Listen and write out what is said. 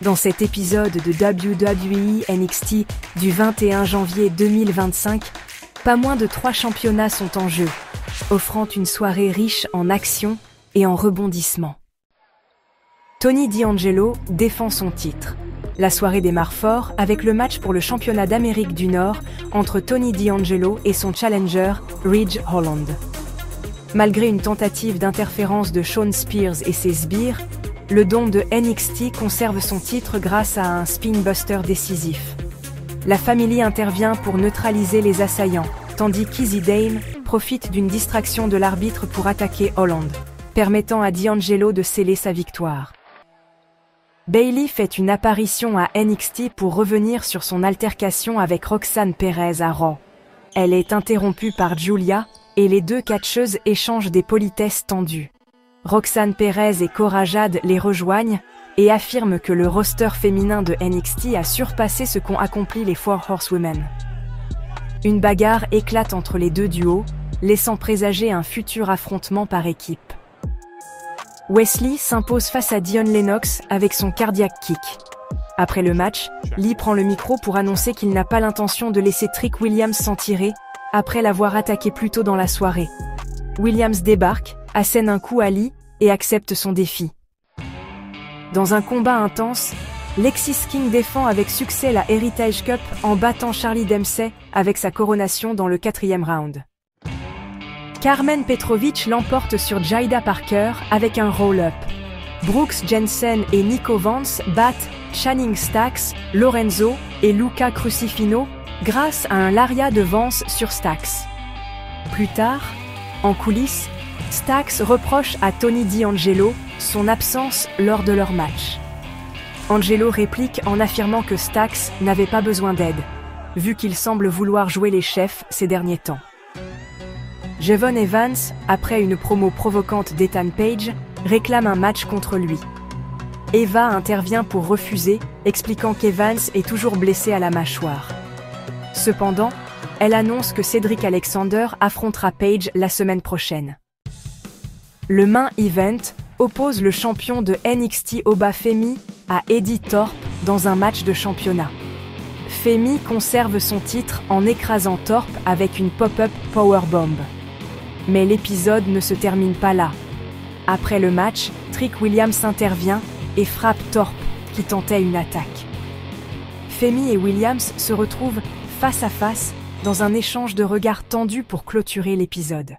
Dans cet épisode de WWE NXT du 21 janvier 2025, pas moins de 3 championnats sont en jeu, offrant une soirée riche en action et en rebondissements. Tony D'Angelo défend son titre. La soirée démarre fort avec le match pour le championnat d'Amérique du Nord entre Tony D'Angelo et son challenger Ridge Holland. Malgré une tentative d'interférence de Shawn Spears et ses sbires, le Don de NXT conserve son titre grâce à un spinbuster décisif. La Family intervient pour neutraliser les assaillants, tandis qu'Easy Dame profite d'une distraction de l'arbitre pour attaquer Holland, permettant à D'Angelo de sceller sa victoire. Bayley fait une apparition à NXT pour revenir sur son altercation avec Roxanne Perez à Raw. Elle est interrompue par Julia, et les deux catcheuses échangent des politesses tendues. Roxanne Perez et Cora Jade les rejoignent et affirment que le roster féminin de NXT a surpassé ce qu'ont accompli les Four Horsewomen. Une bagarre éclate entre les deux duos, laissant présager un futur affrontement par équipe. Wesley s'impose face à Dion Lennox avec son cardiac kick. Après le match, Lee prend le micro pour annoncer qu'il n'a pas l'intention de laisser Trick Williams s'en tirer, après l'avoir attaqué plus tôt dans la soirée. Williams débarque, assène un coup à Lee et accepte son défi. Dans un combat intense, Lexis King défend avec succès la Heritage Cup en battant Charlie Dempsey avec sa coronation dans le 4e round. Carmen Petrovic l'emporte sur Jaida Parker avec un roll-up. Brooks Jensen et Nico Vance battent Channing Stacks, Lorenzo et Luca Crucifino grâce à un lariat de Vance sur Stacks. Plus tard, en coulisses, Stacks reproche à Tony D'Angelo son absence lors de leur match. Angelo réplique en affirmant que Stacks n'avait pas besoin d'aide, vu qu'il semble vouloir jouer les chefs ces derniers temps. Javon Evans, après une promo provocante d'Ethan Page, réclame un match contre lui. Eva intervient pour refuser, expliquant qu'Evans est toujours blessé à la mâchoire. Cependant, elle annonce que Cedric Alexander affrontera Page la semaine prochaine. Le main event oppose le champion de NXT Oba Femi à Eddie Thorpe dans un match de championnat. Femi conserve son titre en écrasant Thorpe avec une pop-up powerbomb. Mais l'épisode ne se termine pas là. Après le match, Trick Williams intervient et frappe Thorpe qui tentait une attaque. Femi et Williams se retrouvent face à face dans un échange de regards tendus pour clôturer l'épisode.